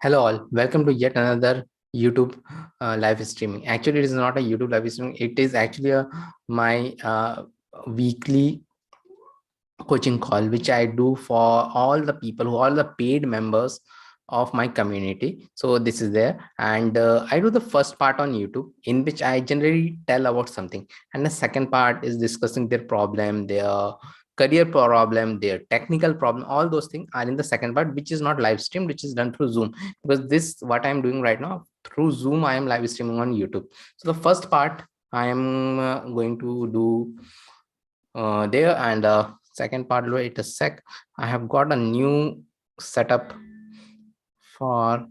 Hello all, welcome to yet another YouTube live streaming. Actually, it is not a YouTube live streaming. It is actually my weekly coaching call, which I do for all the people all the paid members of my community. So this is there, and I do the first part on YouTube, in which I generally tell about something, and the second part is discussing their problem, their career problem, their technical problem. All those things are in the second part, which is not live streamed, which is done through Zoom, because this what I'm doing right now through Zoom. I am live streaming on YouTube. So the first part I am going to do there, and second part, wait a sec, I have got a new setup for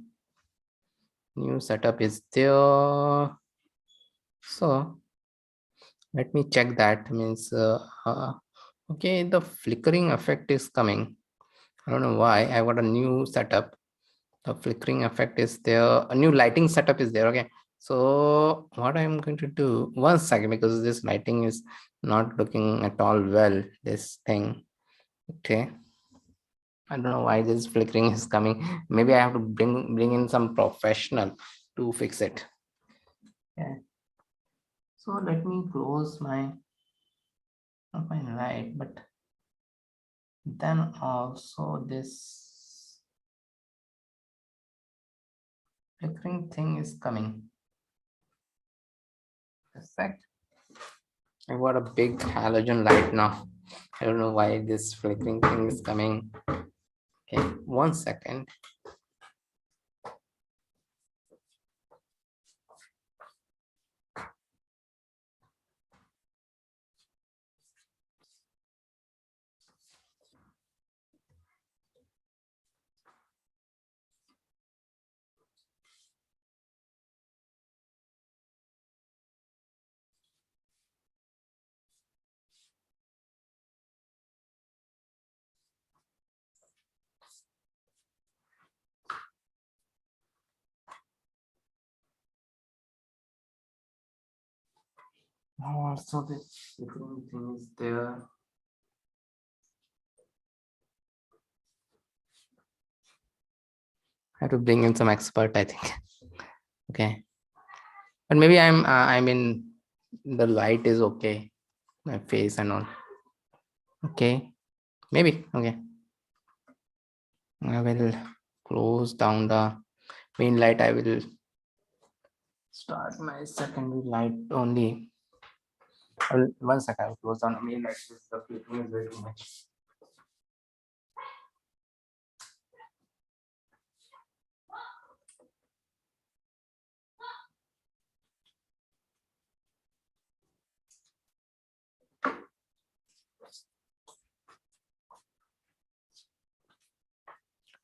new setup is there. So let me check that. Means okay, the flickering effect is coming. I don't know why. I got a new setup. The flickering effect is there, a new lighting setup is there. Okay, so what I'm going to do, one second, because this lighting is not looking at all well, this thing. Okay, I don't know why this flickering is coming. Maybe I have to bring in some professional to fix it. Yeah. So let me close my light, but then also this flickering thing is coming. Perfect. I got a big halogen light now. I don't know why this flickering thing is coming. Okay, one second. Now also this flickering thing is there. I have to bring in some expert, I think. Okay, but maybe I mean the light is okay, my face and all. Okay, maybe. Okay, I will close down the main light. I will start my secondary light only. One second, I will close down the main light. The flickering is very too much.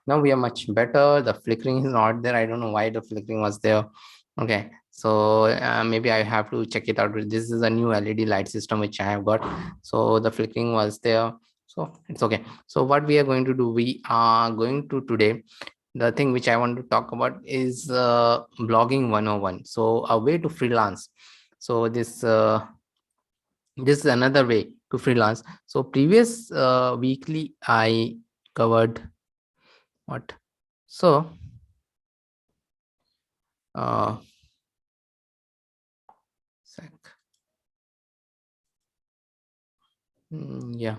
Now we are much better. The flickering is not there. I don't know why the flickering was there. Okay, so maybe I have to check it out. This is a new LED light system which I have got. So the flickering was there, so it's okay. So what we are going to do, we are going to today, the thing which I want to talk about is blogging 101. So a way to freelance. So this is another way to freelance. So previous weekly I covered what, so uh sec. Yeah,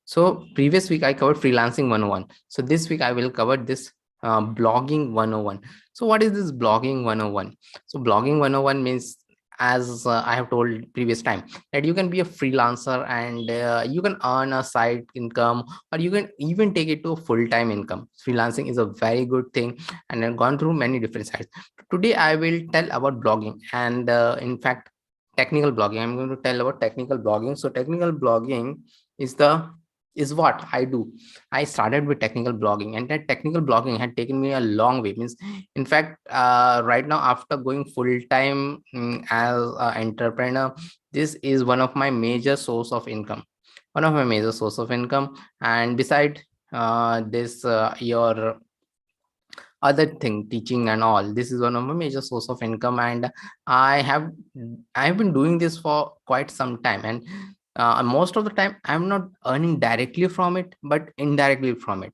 so previous week I covered freelancing 101. So this week I will cover this blogging 101. So what is this blogging 101? So blogging 101 means, as I have told previous time, that you can be a freelancer and you can earn a side income, or you can even take it to a full-time income. Freelancing is a very good thing, and I've gone through many different sites. Today I will tell about blogging, and in fact technical blogging. I'm going to tell about technical blogging. So technical blogging is the is what I do. I started with technical blogging, and that technical blogging had taken me a long way. Means, in fact, right now, after going full time as an entrepreneur, this is one of my major source of income. One of my major source of income, and beside this, your other thing, teaching and all, this is one of my major source of income, and I have been doing this for quite some time, and most of the time I'm not earning directly from it, but indirectly from it.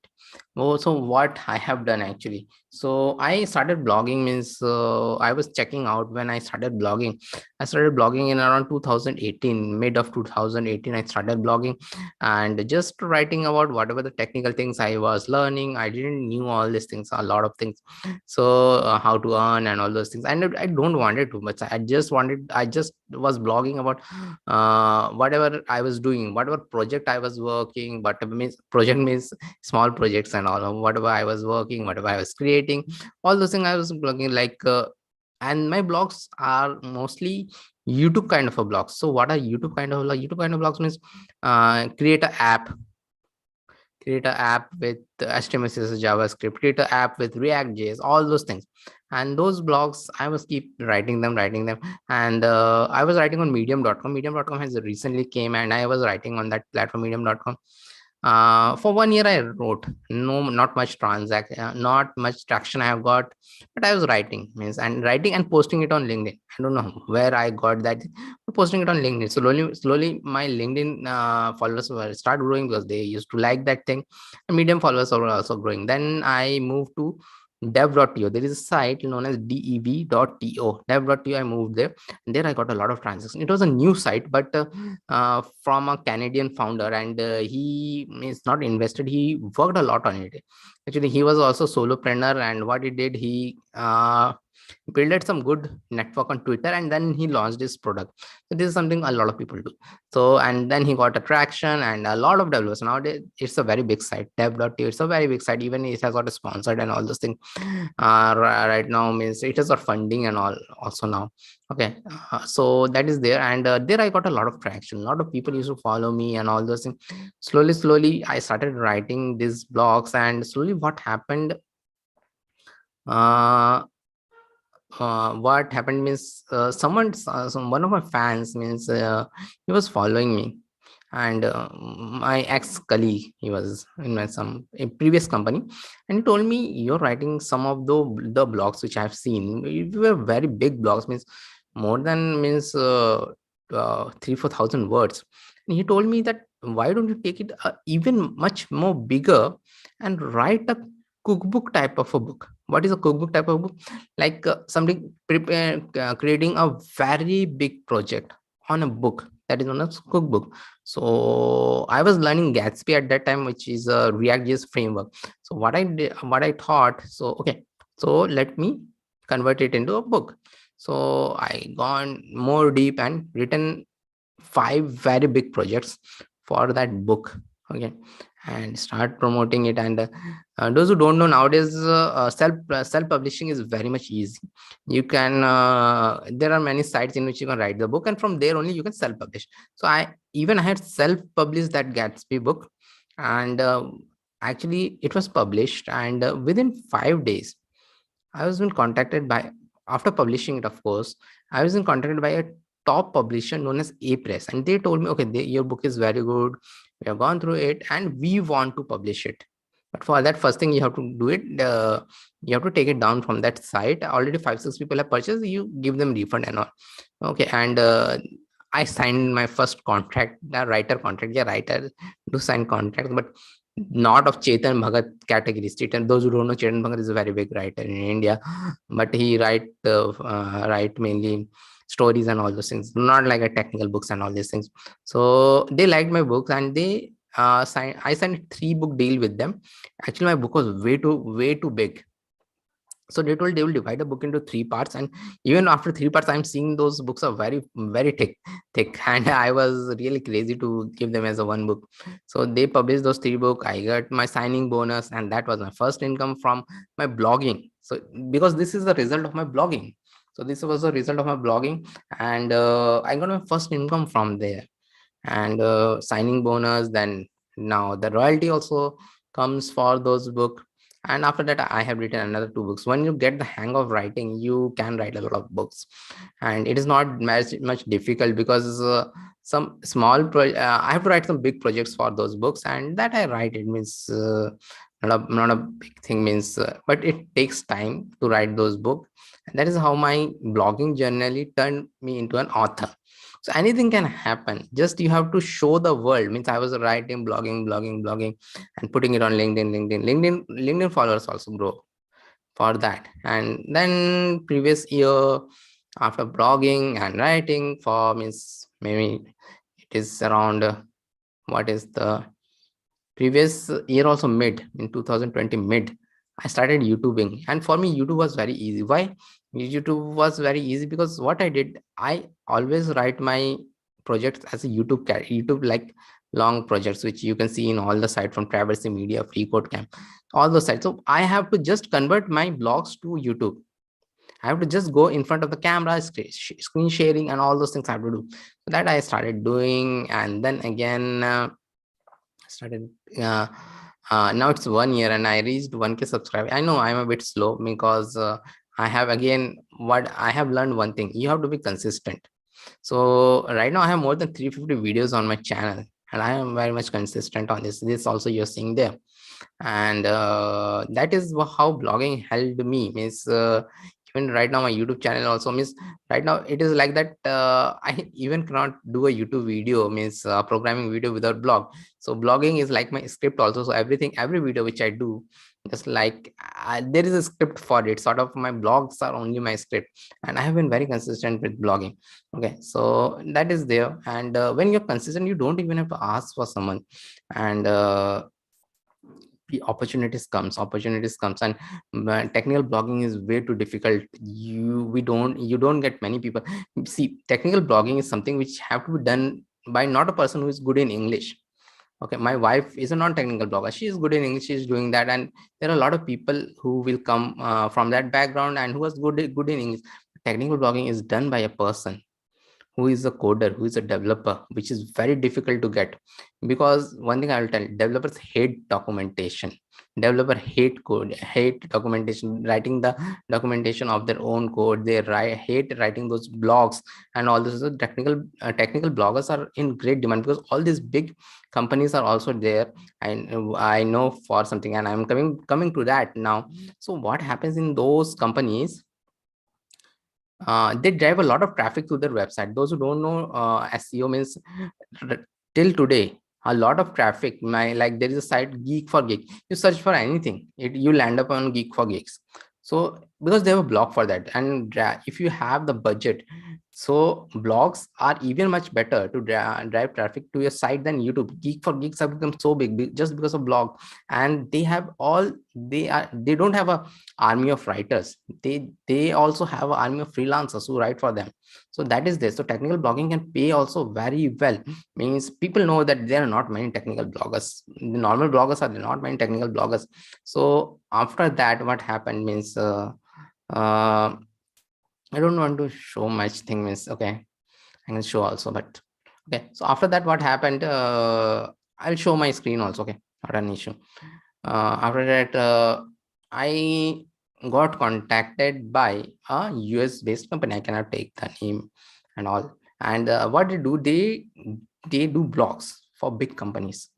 So what I have done actually, so I started blogging means I was checking out when I started blogging. I started blogging in around 2018, mid of 2018. I started blogging and just writing about whatever the technical things I was learning. I didn't knew all these things, a lot of things. So how to earn and all those things. And I don't want it too much. I just was blogging about whatever I was doing, whatever project I was working. But means project means small projects and all, whatever I was working, whatever I was creating, all those things I was blogging like. And my blogs are mostly YouTube kind of a blogs. So what are YouTube kind of like? YouTube kind of blogs means create an app with HTML, CSS, JavaScript, create an app with React.js, all those things. And those blogs, I was keep writing them. And I was writing on medium.com. Medium.com has recently came and I was writing on that platform, medium.com. For 1 year, I wrote not much not much traction I have got, but I was writing means and writing and posting it on LinkedIn. I don't know where I got that, posting it on LinkedIn. Slowly, my LinkedIn followers were start growing because they used to like that thing. And Medium followers are also growing. Then I moved to dev.to. There is a site known as dev.to. Dev.to. I moved there. And there I got a lot of transactions. It was a new site, but from a Canadian founder, and he is not invested. He worked a lot on it. Actually, he was also solopreneur, and what he did, he built some good network on Twitter, and then he launched his product. So this is something a lot of people do. So and then he got attraction and a lot of developers. Nowadays, it's a very big site. Dev.to. It's a very big site. Even it has got a sponsored and all those things. Right now means it has got funding and all also now. Okay, so that is there, and there I got a lot of traction. A lot of people used to follow me and all those things. Slowly, I started writing these blogs, and slowly, uh, what happened means one of my fans means he was following me, and my ex colleague, he was in my some a previous company, and he told me, you're writing some of the blogs which I've seen. You were very big blogs, means more than means 3-4 thousand words. And he told me that, why don't you take it even much more bigger and write a cookbook type of a book? What is a cookbook type of book? Like something prepare creating a very big project on a book, that is on a cookbook. So I was learning Gatsby at that time, which is a React.js framework. So what I thought, so okay, so let me convert it into a book. So I gone more deep and written 5 very big projects for that book. Okay, and start promoting it. And those who don't know, nowadays self publishing is very much easy. You can there are many sites in which you can write the book, and from there only you can self publish. So I had self published that Gatsby book, and actually it was published, and within 5 days I was been contacted by, after publishing it, of course, I was in contacted by a top publisher known as A Press, and they told me, okay, your book is very good. We have gone through it, and we want to publish it. But for that, first thing you have to do it, you have to take it down from that site. Already 5-6 people have purchased. You give them refund and all. Okay, and I signed my first contract, the writer contract. Yeah, writer do sign contracts, but not of Chetan Bhagat categories. Chetan, those who don't know, Chetan Bhagat is a very big writer in India, but he write mainly stories and all those things, not like a technical books and all these things. So they liked my books, and they I signed a 3-book deal with them. Actually, my book was way too big. So they told they will divide the book into 3 parts, and even after 3 parts, I'm seeing those books are very thick, and I was really crazy to give them as a one book. So they published those 3 books. I got my signing bonus, and that was my first income from my blogging. So because this is the result of my blogging, so this was the result of my blogging, and I got my first income from there, and signing bonus. Then now the royalty also comes for those books. And after that, I have written another 2 books. When you get the hang of writing, you can write a lot of books, and it is not much difficult, because some I have to write some big projects for those books, and that I write. It means not a big thing means, but it takes time to write those books. And that is how my blogging journey turned me into an author. So anything can happen, just you have to show the world. Means I was writing, blogging and putting it on LinkedIn followers also grow for that. And then previous year, after blogging and writing for, means maybe it is around what is the previous year also, mid in 2020 mid, I started YouTubing. And for me YouTube was very easy. Why YouTube was very easy? Because what I did, I always write my projects as a YouTube, like long projects, which you can see in all the sites from Traversy Media, Free Code Camp, all those sites. So I have to just convert my blogs to YouTube. I have to just go in front of the camera, screen sharing, and all those things I have to do. So that I started doing. And then again, started now it's 1 year and I reached 1K subscribe. I know I'm a bit slow because I have, again, what I have learned one thing: you have to be consistent. So right now I have more than 350 videos on my channel, and I am very much consistent on this also you're seeing there. And that is how blogging helped me. Means even right now my YouTube channel also, means right now it is like that, I even cannot do a YouTube video, means programming video, without blog. So blogging is like my script also. So every video which I do, just like there is a script for it, sort of. My blogs are only my script, and I have been very consistent with blogging. Okay, so that is there. And when you're consistent, you don't even have to ask for someone. And the opportunities comes. And technical blogging is way too difficult. You don't get many people. See, technical blogging is something which have to be done by not a person who is good in English. Okay, my wife is a non-technical blogger, she is good in English, she is doing that. And there are a lot of people who will come from that background and who is good in English. Technical blogging is done by a person who is a coder, who is a developer, which is very difficult to get. Because one thing I will tell, developers hate documentation. Developer hate code, hate documentation, writing the documentation of their own code. They hate writing those blogs and all this. So technical bloggers are in great demand because all these big companies are also there. I know for something, and I'm coming to that now. So what happens in those companies, they drive a lot of traffic to their website. Those who don't know, SEO means, till today, a lot of traffic. Like there is a site, Geek for Geek. You search for anything, you land up on Geek for Geeks. So because they have a blog for that, and if you have the budget, so blogs are even much better to drive traffic to your site than YouTube. Geek for Geeks have become so big just because of blog. And they have all, they don't have a army of writers. They also have an army of freelancers who write for them. So that is this. So technical blogging can pay also very well. Means people know that there are not many technical bloggers. The normal bloggers are not many technical bloggers. So after that, what happened means, uh, I don't want to show much thing, means, okay, I can show also, but okay. So after that, what happened, I'll show my screen also. Okay, not an issue. After that, I got contacted by a US based company. I cannot take the name and all. And what they do blogs for big companies.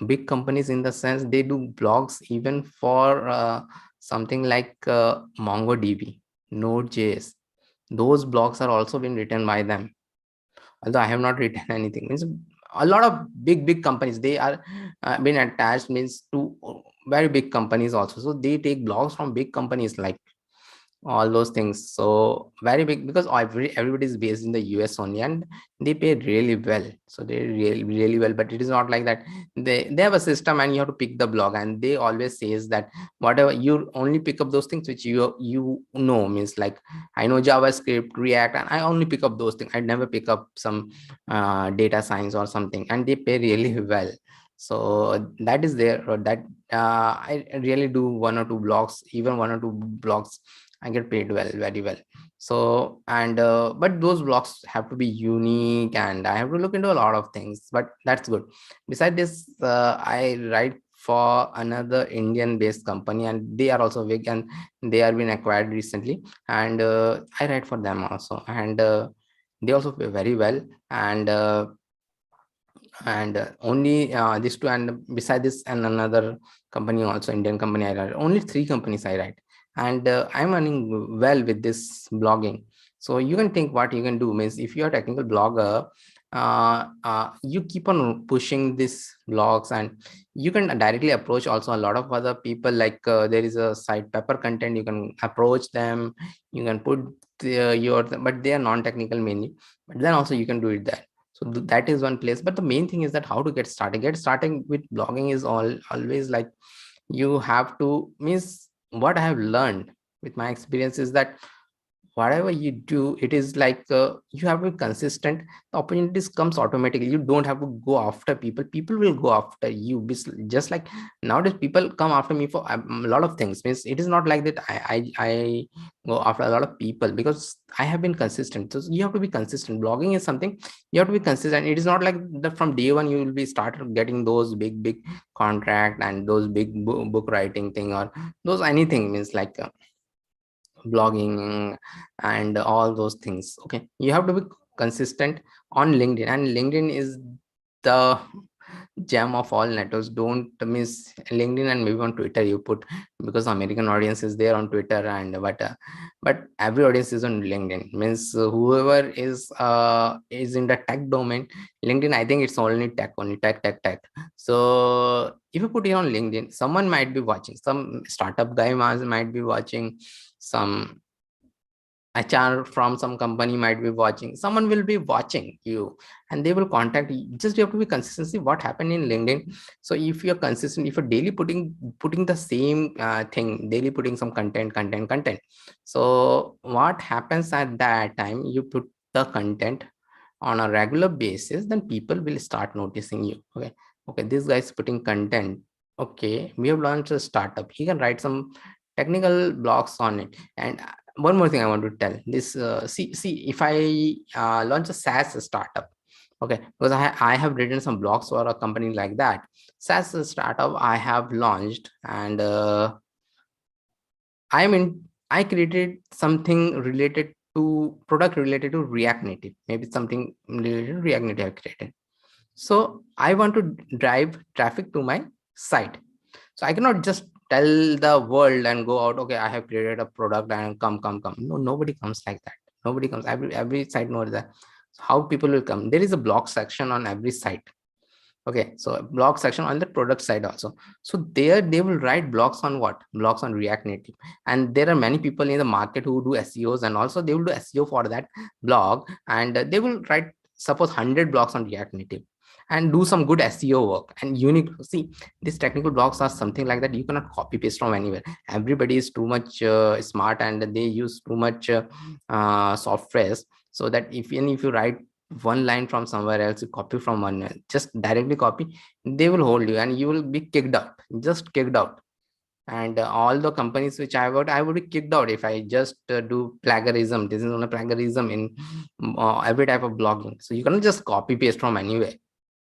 Big companies in the sense, they do blogs even for something like MongoDB, Node.js. Those blogs are also been written by them, although I have not written anything. Means a lot of big companies, they are been attached, means, to very big companies also. So they take blogs from big companies, like all those things. So very big, because everybody is based in the US only, and they pay really well. So they really well. But it is not like that. They have a system, and you have to pick the blog. And they always says that whatever, you only pick up those things which you know. Means like, I know JavaScript, React, and I only pick up those things. I never pick up some data science or something. And they pay really well. So that is there. Or that I really do one or two blogs, even one or two blogs, I get paid well, very well. So, and but those blocks have to be unique, and I have to look into a lot of things. But that's good. Besides this, I write for another Indian based company, and they are also big, and they are been acquired recently. And I write for them also. And they also pay very well. And and only these two, and beside this and another company, also Indian company, I write. Only three companies I write, and I'm running well with this blogging. So you can think what you can do means, if you're a technical blogger, you keep on pushing these blogs, and you can directly approach also a lot of other people, like there is a site Pepper Content, you can approach them, you can put your, but they are non-technical mainly, but then also you can do it there. So that is one place. But the main thing is that how to get started. Get starting with blogging is always like, you have to means, what I have learned with my experience is that whatever you do, it is like you have to be consistent. The opportunities comes automatically. You don't have to go after people. People will go after you. Just like nowadays people come after me for a lot of things. Means it is not like that I go after a lot of people, because I have been consistent. So you have to be consistent. Blogging is something you have to be consistent. It is not like that from day one you will be started getting those big contract and those big book writing thing, or those anything, means like blogging and all those things. Okay, you have to be consistent on LinkedIn, and LinkedIn is the gem of all networks. Don't miss LinkedIn, and maybe on Twitter you put, because American audience is there on Twitter, and but every audience is on LinkedIn. Means whoever is in the tech domain, LinkedIn, I think it's only tech, only tech. So if you put it on LinkedIn, someone might be watching, some startup guy might be watching, some HR from some company might be watching, someone will be watching you, and they will contact you. Just you have to be consistency. What happened in LinkedIn? So if you're consistent, if you're daily putting the same thing, daily putting some content. So what happens at that time? You put the content on a regular basis, then people will start noticing you. Okay, this guy is putting content. Okay, we have launched a startup. He can write some technical blogs on it. And one more thing I want to tell this, see if I launch a SaaS startup, okay, because I have written some blogs for a company like that. SaaS startup I have launched, and I created something related to product related to React Native, maybe something related to React Native I created. So I want to drive traffic to my site. So I cannot just tell the world and go out, okay, I have created a product and come. No, nobody comes like that. Nobody comes. Every site knows that. So how people will come? There is a blog section on every site. Okay, so a blog section on the product side also. So there they will write blogs on what? Blogs on React Native. And there are many people in the market who do SEOs, and also they will do SEO for that blog, and they will write suppose 100 blogs on React Native and do some good SEO work and unique. See, these technical blogs are something like that. You cannot copy paste from anywhere. Everybody is too much smart, and they use too much softwares, so that even if you write one line from somewhere else, you copy from one, just directly copy, they will hold you and you will be kicked out, just kicked out. And all the companies which I worked, I would be kicked out if I just do plagiarism. This is on a plagiarism in every type of blogging. So you cannot just copy paste from anywhere.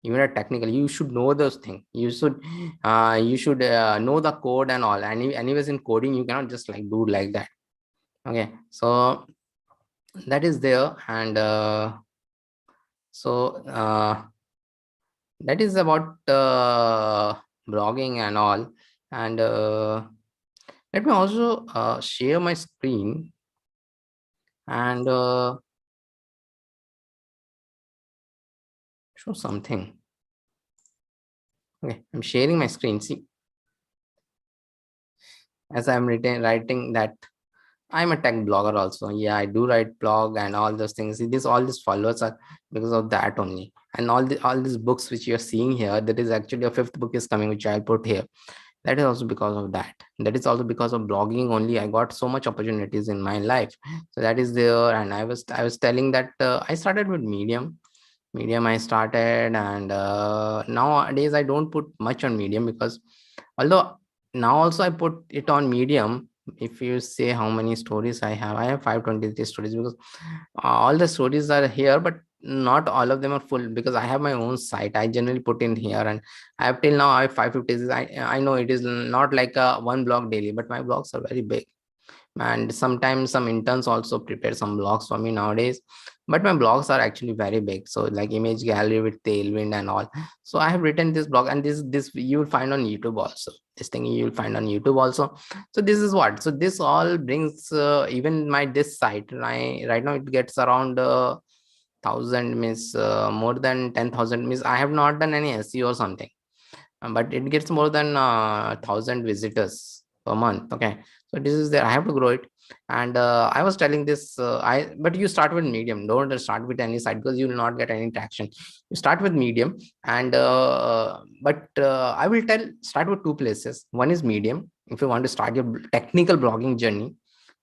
Even a technical, you should know those things. You should know the code and all. Anyways, in coding you cannot just like do like that. Okay, so that is there. And so that is about blogging and all. And let me also share my screen, and show something. Okay, I'm sharing my screen. See, as I'm writing that I'm a tech blogger also. Yeah, I do write blog and all those things. See, this all these followers are because of that only. And all these books which you're seeing here, that is actually a fifth book is coming, which I'll put here. That is also because of that. That is also because of blogging only. I got so much opportunities in my life. So that is there. And I was telling that I started with Medium I started, and nowadays I don't put much on Medium, because although now also I put it on Medium. If you say how many stories I have 523 stories, because all the stories are here, but not all of them are full, because I have my own site. I generally put in here, and I have till now I have 550. I know it is not like a one blog daily, but my blogs are very big. and sometimes some interns also prepare some blogs for me nowadays, but my blogs are actually very big, so like image gallery with Tailwind and all. So I have written this blog, and this you will find on YouTube also. This thing you will find on YouTube also. So this is what, so this all brings even my this site right now it gets around 1000, means more than 10,000, means I have not done any SEO or something, but it gets more than 1000 visitors per month. Okay, so this is there, I have to grow it. And I was telling this but you start with Medium, don't start with any site because you will not get any traction. You start with Medium, and but I will tell, start with two places. One is Medium if you want to start your technical blogging journey.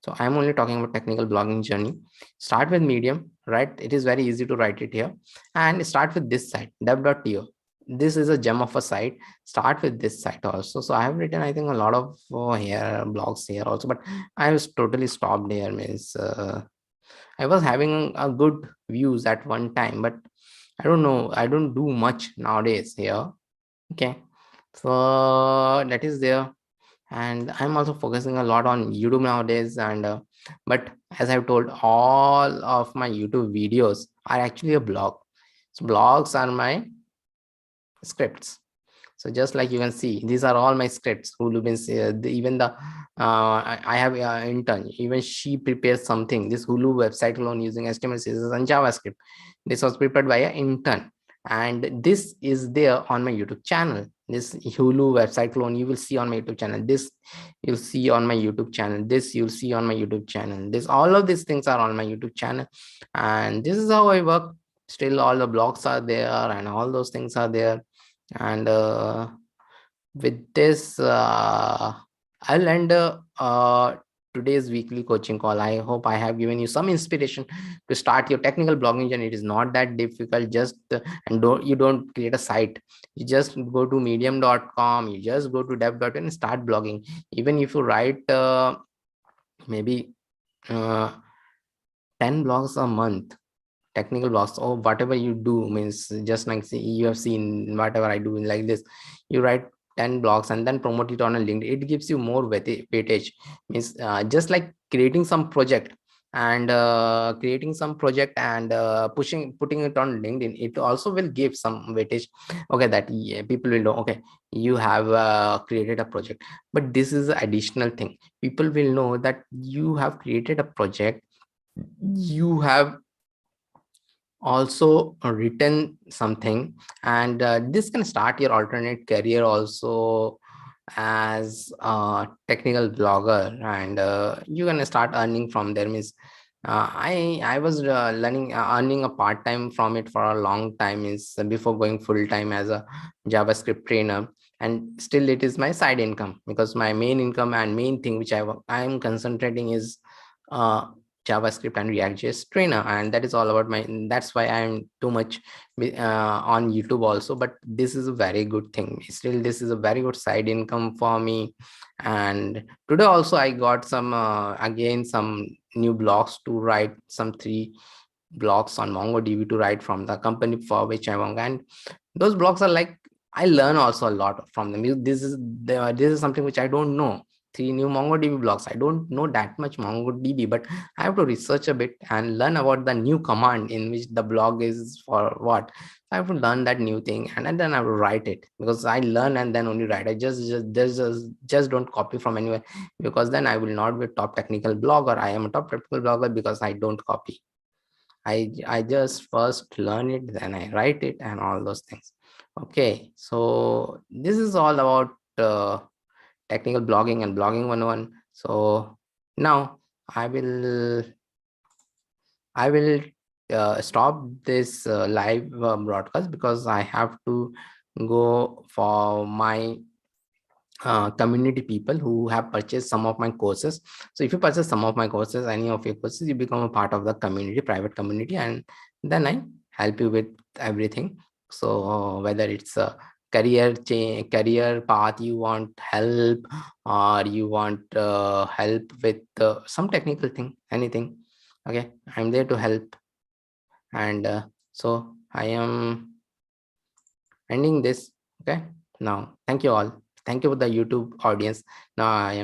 So I'm only talking about technical blogging journey. Start with Medium, right? It is very easy to write it here. And start with this site, dev.to. This is a gem of a site. Start with this site also. So I have written, I think, a lot of here blogs here also, but I was totally stopped here. Means I was having a good views at one time, but I don't know, I don't do much nowadays here. Okay, so that is there. And I'm also focusing a lot on YouTube nowadays. And but as I've told, all of my YouTube videos are actually a blog. So blogs are my scripts. So just like you can see, these are all my scripts. Hulu means even the I have an intern, even she prepares something, this Hulu website alone using HTML, CSS and JavaScript. This was prepared by an intern, and this is there on my YouTube channel. This Hulu website clone you will see on my YouTube channel. This you'll see on my YouTube channel. This you'll see on my YouTube channel. This, all of these things are on my YouTube channel, and this is how I work. Still all the blogs are there and all those things are there. And with this I'll end today's weekly coaching call. I hope I have given you some inspiration to start your technical blogging journey. It is not that difficult. Just and don't create a site. You just go to medium.com, you just go to dev.in and start blogging. Even if you write maybe uh, 10 blogs a month, technical blogs, or whatever you do, means just like you have seen whatever I do like this, you write 10 blogs and then promote it on a LinkedIn. It gives you more weightage. Means just like creating some project and putting it on LinkedIn, it also will give some weightage. Okay, that, yeah, people will know, okay, you have created a project. But this is an additional thing. People will know that you have created a project, you have also written something, and this can start your alternate career also as a technical blogger. And you can start earning from there. Means I was learning earning a part-time from it for a long time, is before going full-time as a JavaScript trainer. And still it is my side income, because my main income and main thing which I am concentrating is uh, JavaScript and React.js trainer, and that is all about my. That's why I'm too much on YouTube also. But this is a very good thing. Still, this is a very good side income for me. And today also I got some again some new blogs to write, some 3 blogs on MongoDB to write from the company for which I work. And those blogs are like, I learn also a lot from them. This is something which I don't know. 3 new MongoDB blogs. I don't know that much MongoDB, but I have to research a bit and learn about the new command in which the blog is for what. I have to learn that new thing, and then I will write it, because I learn and then only write. I just don't copy from anywhere, because then I will not be a top technical blogger. I am a top technical blogger because I don't copy. I just first learn it, then I write it, and all those things. Okay, so this is all about technical blogging and blogging 101. So now I will I will stop this live broadcast, because I have to go for my community people who have purchased some of my courses. So if you purchase some of my courses, any of your courses, you become a part of the community, private community, and then I help you with everything. So whether it's a career path you want help, or you want help with some technical thing, anything, okay, I'm there to help. And so I am ending this. Okay, now thank you all. Thank you for the YouTube audience. Now I am